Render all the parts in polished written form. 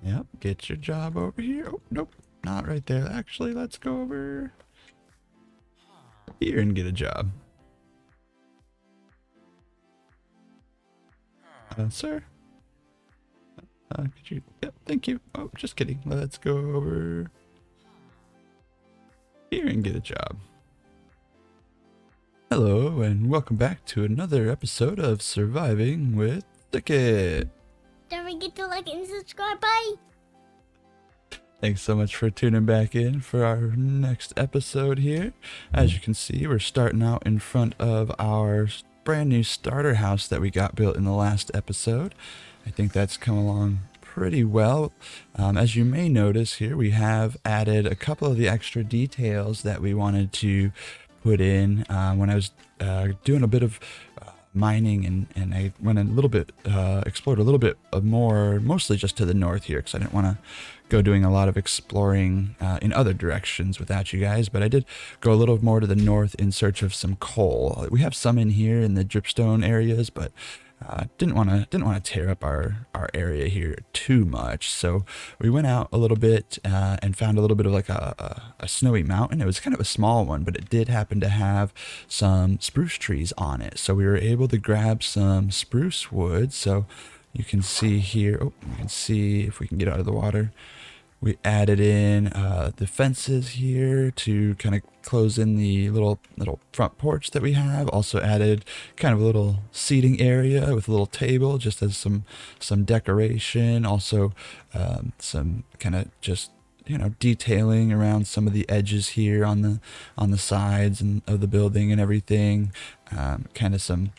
Yep, get your job over here. Oh, nope, not right there. Actually, let's go over here and get a job. Sir? Could you? Yep, thank you. Oh, just kidding. Let's go over here and get a job. Hello, and welcome back to another episode of Surviving with Sicket. Don't forget to like and subscribe, bye! Thanks so much for tuning back in for our next episode here. As you can see, we're starting out in front of our brand new starter house that we got built in the last episode. I think that's come along pretty well. As you may notice here, we have added a couple of the extra details that we wanted to put in when I was doing a bit of mining, and I went a little bit, explored a little bit of more, mostly just to the north here, because I didn't want to go doing a lot of exploring in other directions without you guys, but I did go a little more to the north in search of some coal. We have some in here in the dripstone areas, but didn't want to tear up our area here too much, so we went out a little bit and found a little bit of like a snowy mountain. It was kind of a small one, but it did happen to have some spruce trees on it, so we were able to grab some spruce wood. So you can see here, oh, you can see if we can get out of the water. We added in the fences here to kind of close in the little front porch that we have. Also added kind of a little seating area with a little table just as some decoration. Also some kind of just, you know, detailing around some of the edges here on the sides and of the building and everything. Kind of some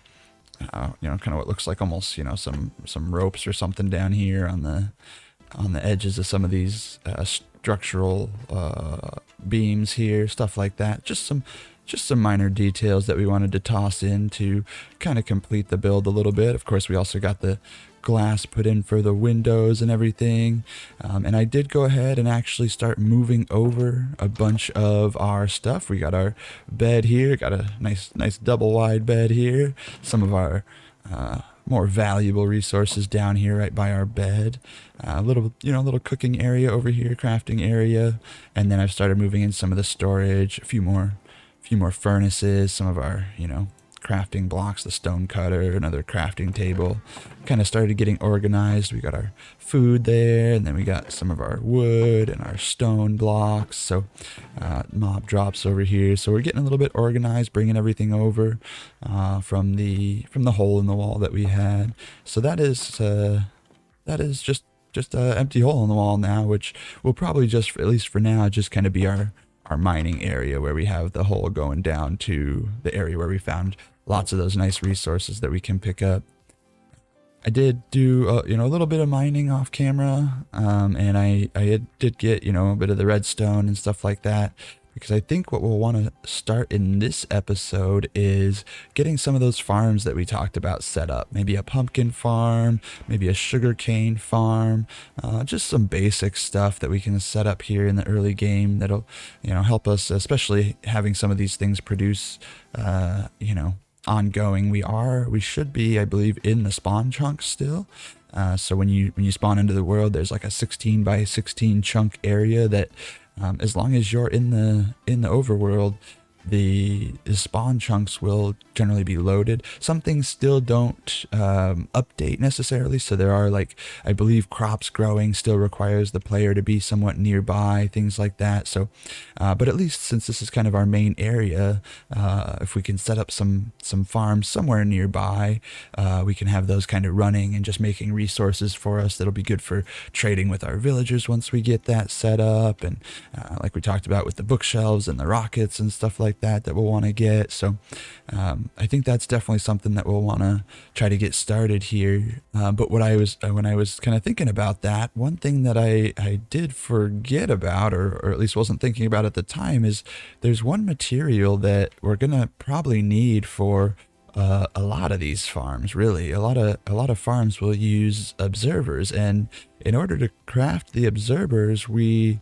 you know, kind of what looks like almost, you know, some ropes or something down here on the edges of some of these structural beams here, stuff like that. Just some minor details that we wanted to toss in to kind of complete the build a little bit. Of course, we also got the glass put in for the windows and everything. And I did go ahead and actually start moving over a bunch of our stuff. We got our bed here, got a nice double wide bed here. Some of our more valuable resources down here right by our bed. A little cooking area over here, crafting area, and then I've started moving in some of the storage, a few more furnaces, some of our, you know, crafting blocks, the stone cutter, another crafting table. Kind of started getting organized. We got our food there, and then we got some of our wood and our stone blocks. So mob drops over here. So we're getting a little bit organized, bringing everything over from the hole in the wall that we had. So that is just an empty hole in the wall now, which will probably just, at least for now, just kind of be our mining area, where we have the hole going down to the area where we found lots of those nice resources that we can pick up. I did do you know, a little bit of mining off camera, and I did get, you know, a bit of the redstone and stuff like that, because I think what we'll want to start in this episode is getting some of those farms that we talked about set up. Maybe a pumpkin farm, maybe a sugarcane farm, just some basic stuff that we can set up here in the early game that'll, you know, help us, especially having some of these things produce, you know, ongoing. We should be, I believe, in the spawn chunk still. So when you spawn into the world, there's like a 16 by 16 chunk area that, as long as you're in the overworld, the spawn chunks will generally be loaded. Some things still don't update necessarily, so there are, like, I believe crops growing still requires the player to be somewhat nearby, things like that. So but at least since this is kind of our main area, if we can set up some farms somewhere nearby, we can have those kind of running and just making resources for us that'll be good for trading with our villagers once we get that set up. And like we talked about with the bookshelves and the rockets and stuff like that we'll want to get. So I think that's definitely something that we'll want to try to get started here. But when I was kind of thinking about that, one thing that I did forget about, or at least wasn't thinking about at the time, is there's one material that we're gonna probably need for a lot of these farms. Really, a lot of farms will use observers, and in order to craft the observers, we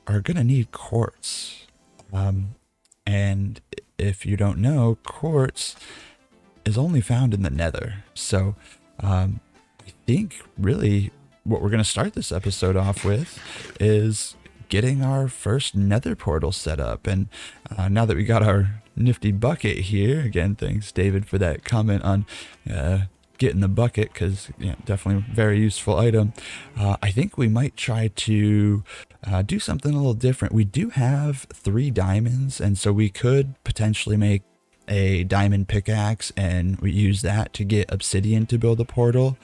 are gonna need quartz. And if you don't know, quartz is only found in the nether. So I think really what we're going to start this episode off with is getting our first nether portal set up. And now that we got our nifty bucket here, again, thanks David for that comment on getting the bucket, because definitely a very useful item. I think we might try to do something a little different. We do have 3 diamonds, and so we could potentially make a diamond pickaxe and we use that to get obsidian to build a portal.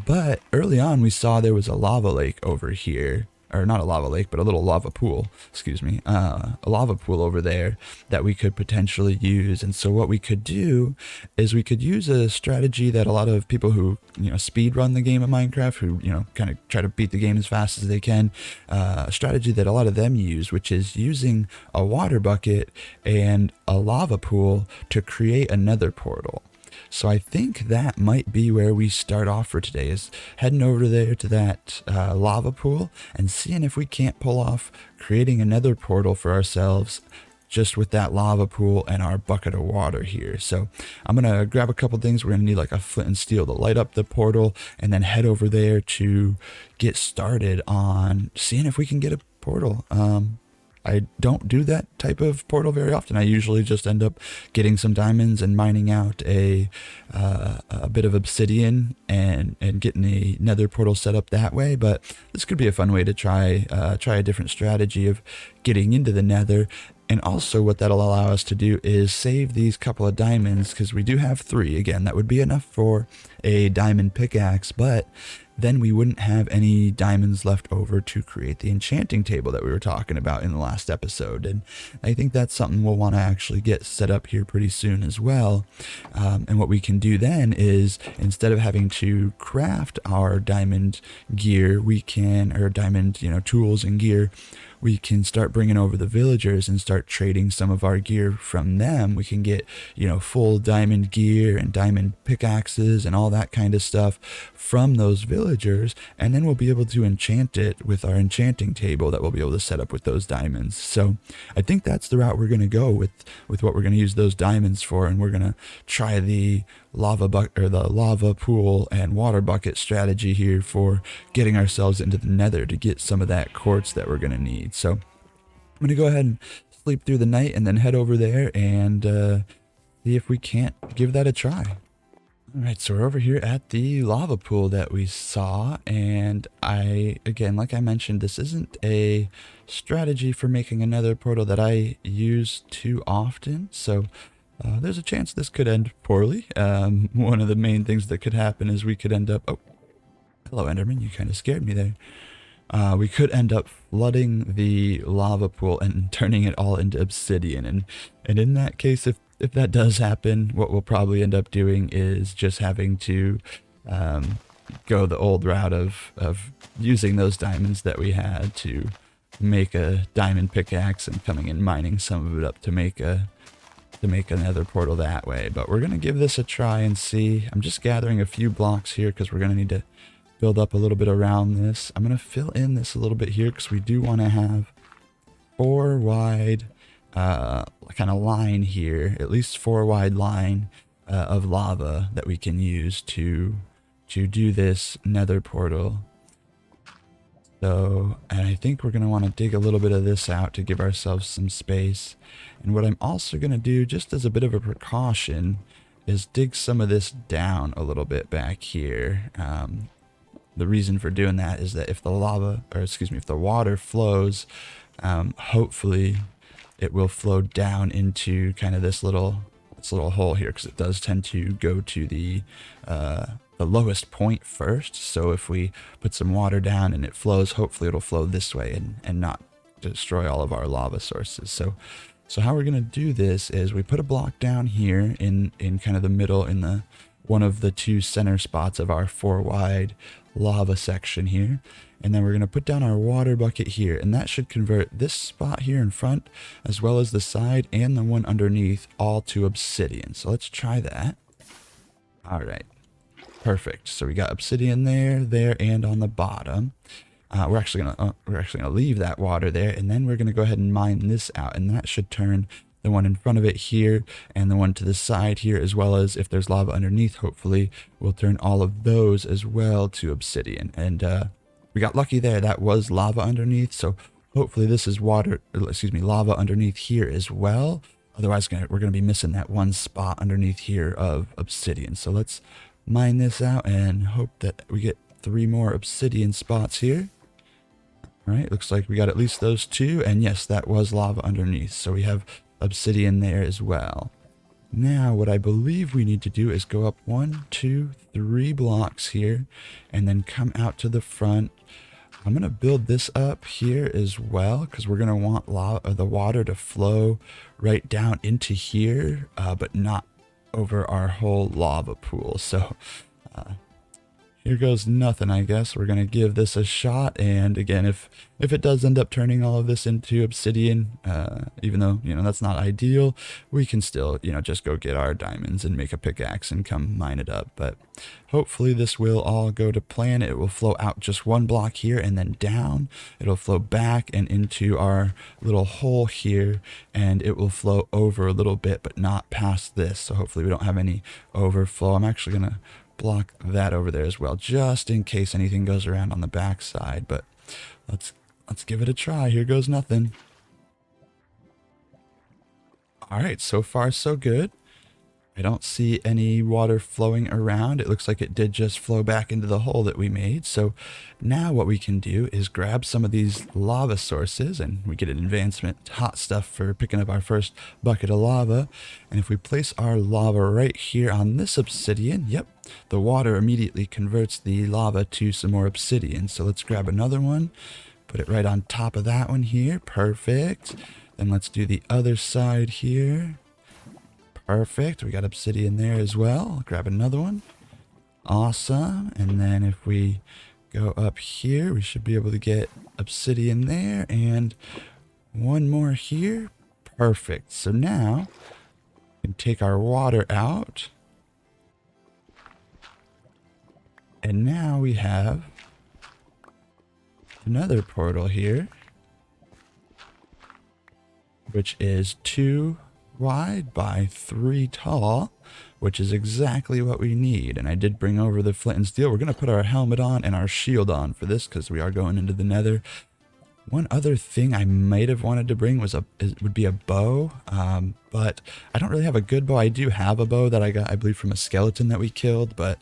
But early on we saw there was a lava lake over here, or not a lava lake, but a little lava pool, excuse me, a lava pool over there that we could potentially use. And so what we could do is we could use a strategy that a lot of people who, speed run the game of Minecraft, who, kind of try to beat the game as fast as they can, a strategy that a lot of them use, which is using a water bucket and a lava pool to create a nether portal. So I think that might be where we start off for today, is heading over there to that lava pool and seeing if we can't pull off creating another portal for ourselves just with that lava pool and our bucket of water here. So I'm going to grab a couple things. We're going to need like a flint and steel to light up the portal, and then head over there to get started on seeing if we can get a portal. I don't do that type of portal very often. I usually just end up getting some diamonds and mining out a bit of obsidian and getting a nether portal set up that way. But this could be a fun way to try a different strategy of getting into the nether. And also what that'll allow us to do is save these couple of diamonds, because we do have 3. Again, that would be enough for a diamond pickaxe, but then we wouldn't have any diamonds left over to create the enchanting table that we were talking about in the last episode. And I think that's something we'll want to actually get set up here pretty soon as well. And what we can do then is, instead of having to craft our diamond gear, or diamond, tools and gear, we can start bringing over the villagers and start trading some of our gear from them. We can get, full diamond gear and diamond pickaxes and all that kind of stuff from those villagers, and then we'll be able to enchant it with our enchanting table that we'll be able to set up with those diamonds. So I think that's the route we're going to go with what we're going to use those diamonds for, and we're going to try the lava pool and water bucket strategy here for getting ourselves into the nether to get some of that quartz that we're going to need. So I'm going to go ahead and sleep through the night and then head over there and see if we can't give that a try. All right, so we're over here at the lava pool that we saw, and again, like I mentioned, this isn't a strategy for making another portal that I use too often, so there's a chance this could end poorly. One of the main things that could happen is we could end up... Oh, hello, Enderman, you kind of scared me there. We could end up flooding the lava pool and turning it all into obsidian, and in that case, if that does happen, what we'll probably end up doing is just having to go the old route of using those diamonds that we had to make a diamond pickaxe and coming and mining some of it up to make another portal that way. But we're going to give this a try and see. I'm just gathering a few blocks here because we're going to need to build up a little bit around this. I'm going to fill in this a little bit here because we do want to have 4 wide kind of line here, at least 4 wide line of lava that we can use to do this nether portal. So, and I think we're going to want to dig a little bit of this out to give ourselves some space. And what I'm also going to do, just as a bit of a precaution, is dig some of this down a little bit back here. The reason for doing that is that if the if the water flows, hopefully it will flow down into kind of this little hole here, because it does tend to go to the lowest point first. So if we put some water down and it flows, hopefully it'll flow this way and not destroy all of our lava sources. So how we're going to do this is we put a block down here in kind of the middle, in the one of the 2 center spots of our 4 wide lava section here. And then we're going to put down our water bucket here, and that should convert this spot here in front, as well as the side and the one underneath, all to obsidian. So let's try that. All right, perfect. So we got obsidian there, and on the bottom. We're actually gonna leave that water there, and then we're gonna go ahead and mine this out, and that should turn the one in front of it here and the one to the side here, as well as if there's lava underneath, hopefully we'll turn all of those as well to obsidian. And we got lucky there. That was lava underneath, so hopefully this is lava underneath here as well. Otherwise, we're going to be missing that one spot underneath here of obsidian. So let's mine this out and hope that we get 3 more obsidian spots here. All right, looks like we got at least those 2. And yes, that was lava underneath. So we have obsidian there as well. Now, what I believe we need to do is go up 1, 2, 3 blocks here and then come out to the front. I'm going to build this up here as well because we're going to want the water to flow right down into here, but not over our whole lava pool. So here goes nothing, I guess. We're going to give this a shot. And again, if it does end up turning all of this into obsidian, even though, that's not ideal, we can still, just go get our diamonds and make a pickaxe and come mine it up. But hopefully this will all go to plan. It will flow out just 1 block here and then down. It'll flow back and into our little hole here, and it will flow over a little bit, but not past this. So hopefully we don't have any overflow. I'm actually going to block that over there as well, just in case anything goes around on the back side. But let's give it a try. Here goes nothing. All right, so far so good. I don't see any water flowing around. It looks like it did just flow back into the hole that we made. So now what we can do is grab some of these lava sources, and we get an advancement hot stuff for picking up our first bucket of lava. And if we place our lava right here on this obsidian, yep, the water immediately converts the lava to some more obsidian. So let's grab another one, put it right on top of that one here. Perfect. Then let's do the other side here. Perfect. We got obsidian there as well. Grab another one. Awesome. And then if we go up here, we should be able to get obsidian there and one more here. Perfect. So now we can take our water out. And now we have another portal here, which is 2 wide by 3 tall, which is exactly what we need. And I did bring over the flint and steel. We're going to put our helmet on and our shield on for this because we are going into the nether. One other thing I might have wanted to bring would be a bow, but I don't really have a good bow. I do have a bow that I got, I believe, from a skeleton that we killed, but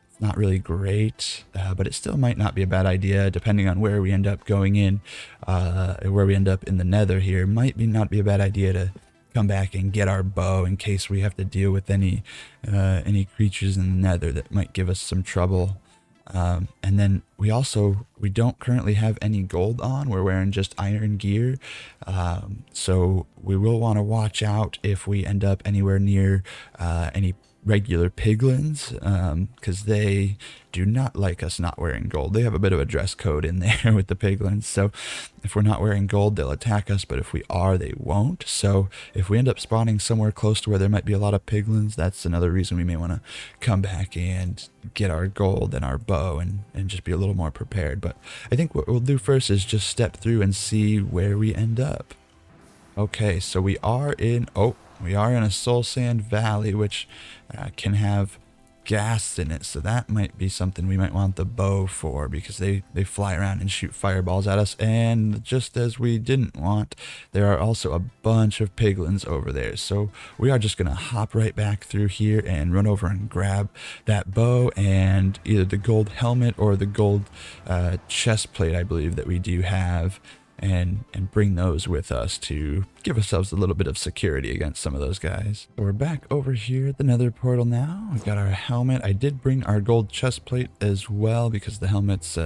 it's not really great, but it still might not be a bad idea depending on where we end up going in, where we end up in the nether here. Not be a bad idea to come back and get our bow in case we have to deal with any creatures in the nether that might give us some trouble. And then we don't currently have any gold on. We're wearing just iron gear. So we will want to watch out if we end up anywhere near any regular piglins, because they do not like us not wearing gold. They have a bit of a dress code in there with the piglins. So if we're not wearing gold, they'll attack us, but if we are, they won't. So if we end up spawning somewhere close to where there might be a lot of piglins, that's another reason we may want to come back and get our gold and our bow and just be a little more prepared. But I think what we'll do first is just step through and see where we end up. Okay, so we are in a soul sand valley, which can have gas in it, so that might be something we might want the bow for, because they fly around and shoot fireballs at us. And just as we didn't want, there are also a bunch of piglins over there, so we are just gonna hop right back through here and run over and grab that bow and either the gold helmet or the gold chest plate, I believe, that we do have, and bring those with us to give ourselves a little bit of security against some of those guys. So we're back over here at the nether portal now. We've got our helmet. I did bring our gold chest plate as well because the helmet's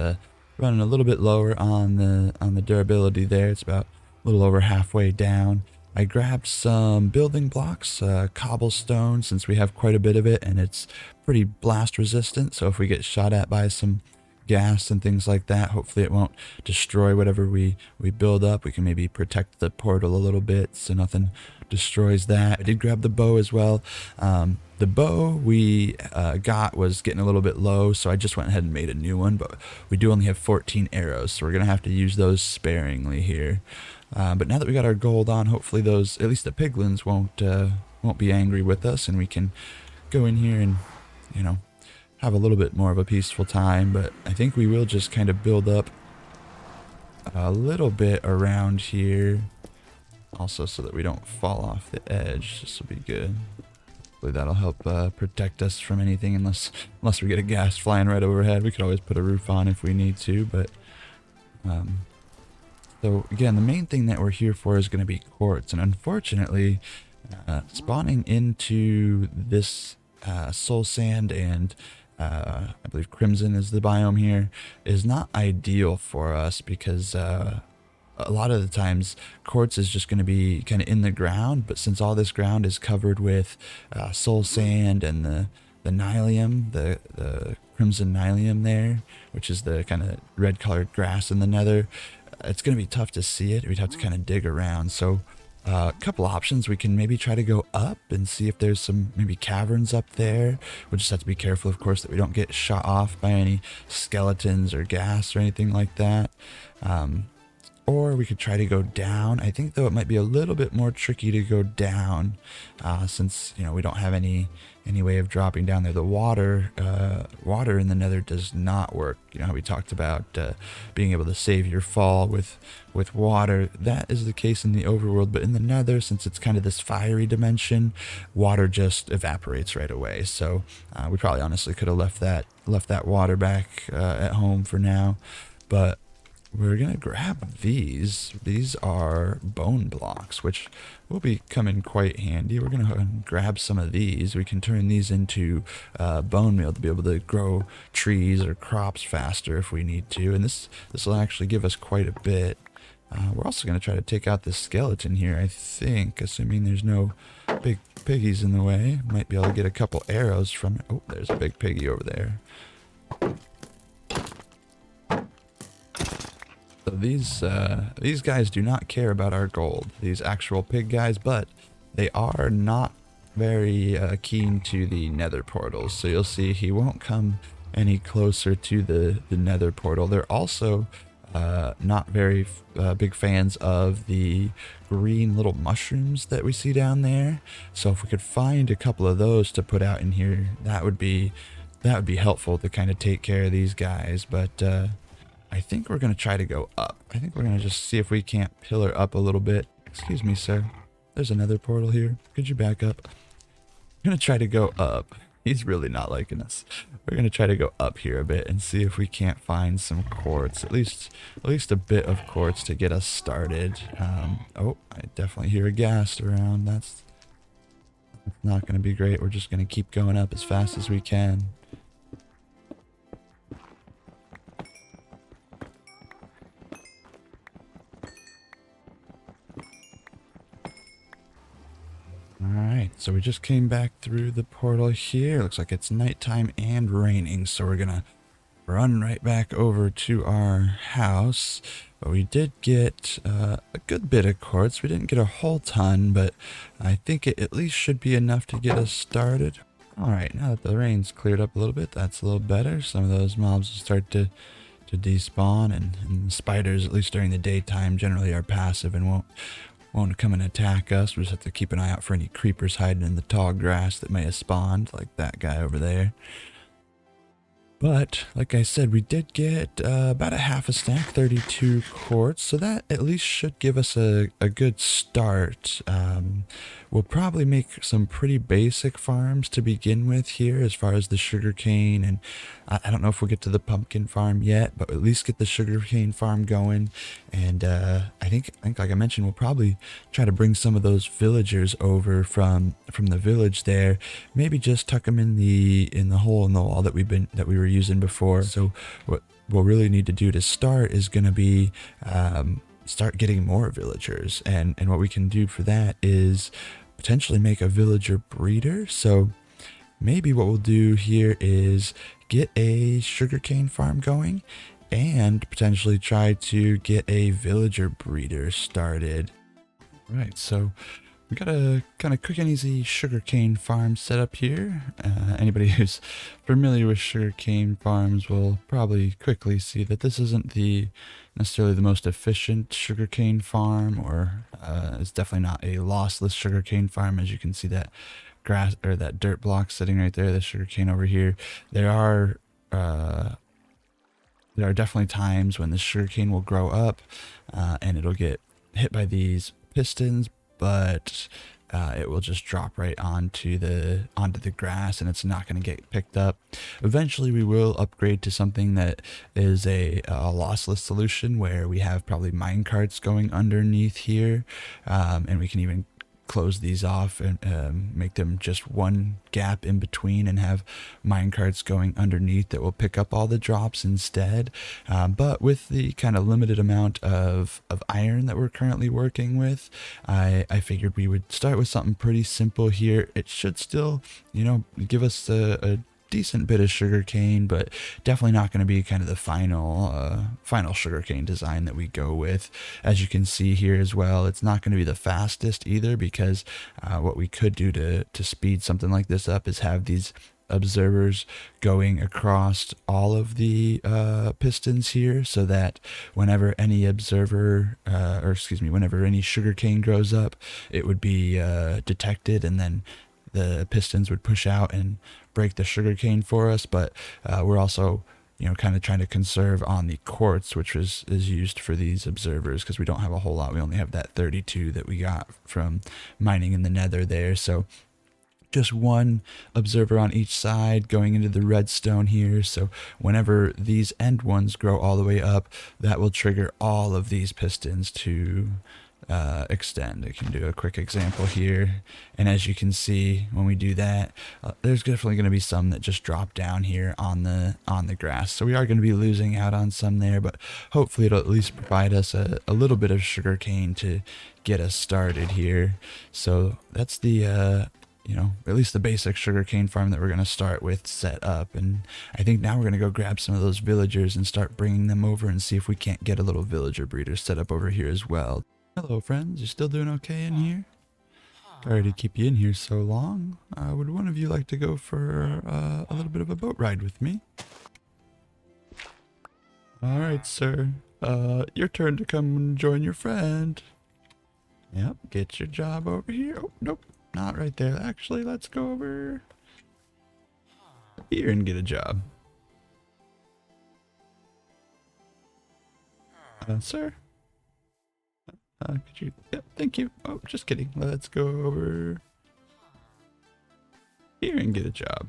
running a little bit lower on the durability there. It's about a little over halfway down. I grabbed some building blocks, cobblestone, since we have quite a bit of it and it's pretty blast resistant. So if we get shot at by some gas and things like that. Hopefully it won't destroy whatever we build up. We can maybe protect the portal a little bit so nothing destroys that. I did grab the bow as well. The bow we got was getting a little bit low, so I just went ahead and made a new one, but we do only have 14 arrows, so we're gonna have to use those sparingly here. But now that we got our gold on, hopefully those, at least the piglins, won't be angry with us, and we can go in here and, you know, have a little bit more of a peaceful time. But I think we will just kind of build up a little bit around here, also so that we don't fall off the edge. This will be good. Hopefully that'll help protect us from anything, unless we get a ghast flying right overhead. We could always put a roof on if we need to, but so again, the main thing that we're here for is going to be quartz, and unfortunately spawning into this soul sand and I believe crimson is the biome here, is not ideal for us, because a lot of the times quartz is just going to be kind of in the ground, but since all this ground is covered with soul sand and the nylium, the crimson nylium there, which is the kind of red colored grass in the nether, it's going to be tough to see it. We'd have to kind of dig around. So a couple options: we can maybe try to go up and see if there's some maybe caverns up there. We'll just have to be careful, of course, that we don't get shot off by any skeletons or gas or anything like that. Or we could try to go down. I think, though, it might be a little bit more tricky to go down, since, you know, we don't have any way of dropping down there. The water in the nether does not work. You know how we talked about being able to save your fall with water. That is the case in the overworld, but in the nether, since it's kind of this fiery dimension, water just evaporates right away. So we probably honestly could have left that water back at home for now, but we're gonna grab these. These are bone blocks, which will be coming quite handy. We're gonna grab some of these. We can turn these into bone meal to be able to grow trees or crops faster if we need to, and this will actually give us quite a bit. We're also gonna try to take out this skeleton here, I think, assuming there's no big piggies in the way. Might be able to get a couple arrows from it. Oh, there's a big piggy over there. So these guys do not care about our gold, these actual pig guys, but they are not very keen to the nether portals. So you'll see he won't come any closer to the nether portal. They're also not very big fans of the green little mushrooms that we see down there. So if we could find a couple of those to put out in here, that would be helpful to kind of take care of these guys. But I think we're going to try to go up. I think we're going to just see if we can't pillar up a little bit. Excuse me, sir. There's another portal here. Could you back up? I'm going to try to go up. He's really not liking us. We're going to try to go up here a bit and see if we can't find some quartz. At least a bit of quartz to get us started. Oh, I definitely hear a ghast around. That's not going to be great. We're just going to keep going up as fast as we can. Alright, so we just came back through the portal here. Looks like it's nighttime and raining, so we're gonna run right back over to our house. But we did get a good bit of quartz. We didn't get a whole ton, but I think it at least should be enough to get us started. Alright, now that the rain's cleared up a little bit, that's a little better. Some of those mobs will start to despawn, and spiders, at least during the daytime, generally are passive and won't come and attack us. We just have to keep an eye out for any creepers hiding in the tall grass that may have spawned, like that guy over there. But, like I said, we did get about a half a stack, 32 quartz, so that at least should give us a good start. We'll probably make some pretty basic farms to begin with here, as far as the sugarcane, and I don't know if we'll get to the pumpkin farm yet, but at least get the sugarcane farm going. And I think like I mentioned, we'll probably try to bring some of those villagers over from the village there. Maybe just tuck them in the hole in the wall that we were using before. So what we'll really need to do to start is going to be start getting more villagers, and what we can do for that is potentially make a villager breeder. So maybe what we'll do here is get a sugarcane farm going and potentially try to get a villager breeder started. Right, so we got a kind of quick and easy sugarcane farm set up here. Anybody who's familiar with sugarcane farms will probably quickly see that this isn't necessarily the most efficient sugarcane farm, or it's definitely not a lossless sugarcane farm. As you can see, that grass or that dirt block sitting right there, the sugarcane over here. Uh, there are definitely times when the sugarcane will grow up and it'll get hit by these pistons, but it will just drop right onto the grass, and it's not going to get picked up. Eventually, we will upgrade to something that is a lossless solution, where we have probably mine carts going underneath here, and we can even close these off and make them just one gap in between, and have mine carts going underneath that will pick up all the drops instead. But with the kind of limited amount of iron that we're currently working with, I figured we would start with something pretty simple here. It should still, give us a decent bit of sugarcane, but definitely not going to be kind of the final sugarcane design that we go with. As you can see here as well, it's not going to be the fastest either, because what we could do to speed something like this up is have these observers going across all of the pistons here, so that whenever any whenever any sugarcane grows up, it would be detected, and then the pistons would push out and break the sugarcane for us. But we're also, kind of trying to conserve on the quartz, which is used for these observers, because we don't have a whole lot. We only have that 32 that we got from mining in the nether there. So just one observer on each side going into the redstone here. So whenever these end ones grow all the way up, that will trigger all of these pistons to extend. I can do a quick example here, and as you can see, when we do that, there's definitely going to be some that just drop down here on the grass. So we are going to be losing out on some there, but hopefully it'll at least provide us a little bit of sugar cane to get us started here. So that's the at least the basic sugarcane farm that we're going to start with set up. And I think now we're going to go grab some of those villagers and start bringing them over and see if we can't get a little villager breeder set up over here as well. Hello friends, you still doing okay in here? Sorry to keep you in here so long. Would one of you like to go for a little bit of a boat ride with me? Alright sir, your turn to come and join your friend. Yep, get your job over here. Oh, nope, not right there. Actually, let's go over here and get a job. Sir? Could you? Yep, thank you. Oh, just kidding. Let's go over here and get a job.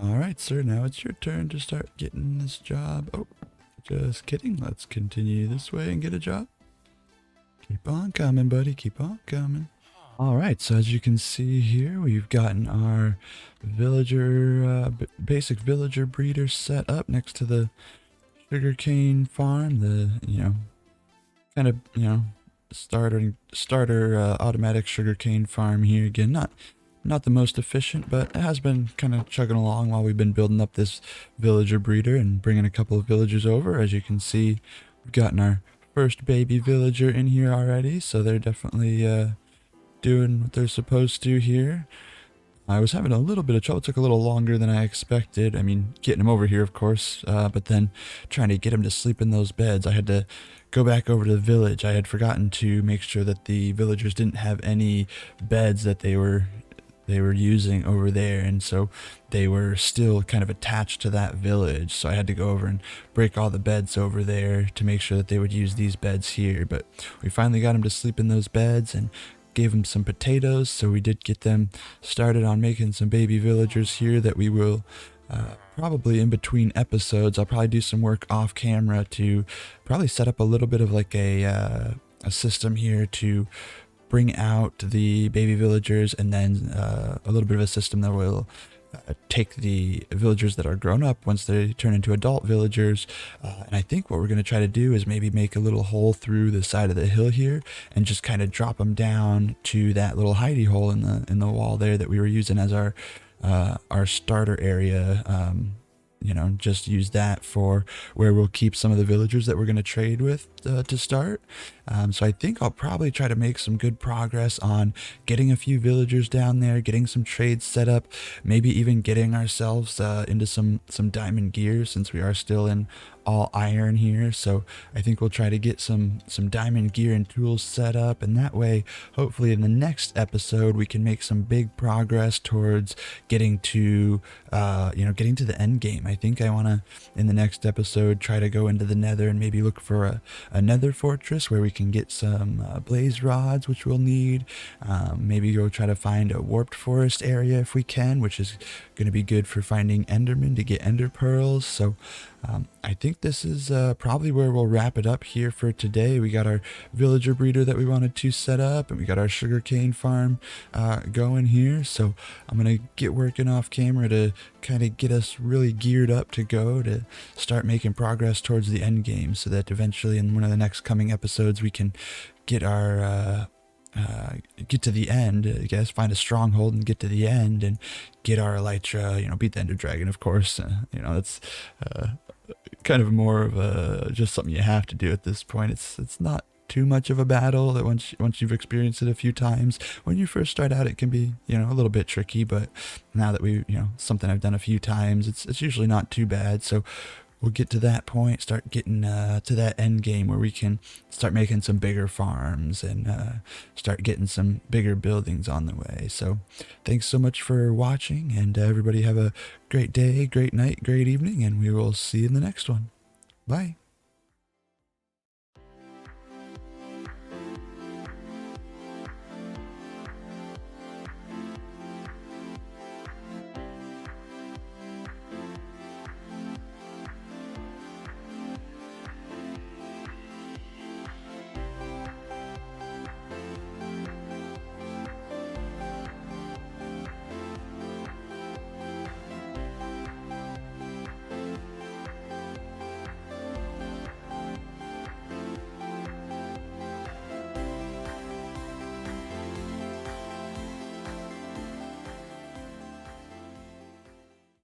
Alright, sir, now it's your turn to start getting this job. Oh, just kidding. Let's continue this way and get a job. Keep on coming, buddy. Keep on coming. Alright, so as you can see here, we've gotten our basic villager breeder set up next to the sugarcane farm. The, kind of, starter automatic sugarcane farm here. Again, not the most efficient, but it has been kind of chugging along while we've been building up this villager breeder and bringing a couple of villagers over. As you can see, we've gotten our first baby villager in here already, so they're definitely doing what they're supposed to here. I was having a little bit of trouble. It took a little longer than I expected. I mean, getting him over here, of course, but then trying to get him to sleep in those beds. I had to go back over to the village. I had forgotten to make sure that the villagers didn't have any beds that they were using over there, and so they were still kind of attached to that village. So I had to go over and break all the beds over there to make sure that they would use these beds here. But we finally got them to sleep in those beds and gave them some potatoes, so we did get them started on making some baby villagers here that we will probably in between episodes, I'll probably do some work off camera to probably set up a little bit of like a system here to bring out the baby villagers, and then a little bit of a system that will take the villagers that are grown up once they turn into adult villagers. And I think what we're going to try to do is maybe make a little hole through the side of the hill here and just kind of drop them down to that little hidey hole in the wall there that we were using as our our starter area. Just use that for where we'll keep some of the villagers that we're going to trade with to start. So I think I'll probably try to make some good progress on getting a few villagers down there, getting some trades set up, maybe even getting ourselves into some diamond gear, since we are still in all iron here. So I think we'll try to get some diamond gear and tools set up, and that way hopefully in the next episode we can make some big progress towards getting to getting to the end game. I think I want to, in the next episode, try to go into the nether and maybe look for a nether fortress where we can get some blaze rods, which we'll need. Maybe go try to find a warped forest area if we can, which is going to be good for finding endermen to get ender pearls. So I think this is probably where we'll wrap it up here for today. We got our villager breeder that we wanted to set up, and we got our sugarcane farm going here. So I'm going to get working off camera to kind of get us really geared up to go to start making progress towards the end game, so that eventually in one of the next coming episodes we can get our get to the end, I guess, find a stronghold and get to the end and get our elytra, beat the ender dragon, of course. That's kind of more of just something you have to do at this point. It's not too much of a battle that once you've experienced it a few times. When you first start out, it can be, a little bit tricky, but now that something I've done a few times, it's usually not too bad. So we'll get to that point, start getting to that end game where we can start making some bigger farms and start getting some bigger buildings on the way. So thanks so much for watching, and everybody have a great day, great night, great evening, and we will see you in the next one. Bye.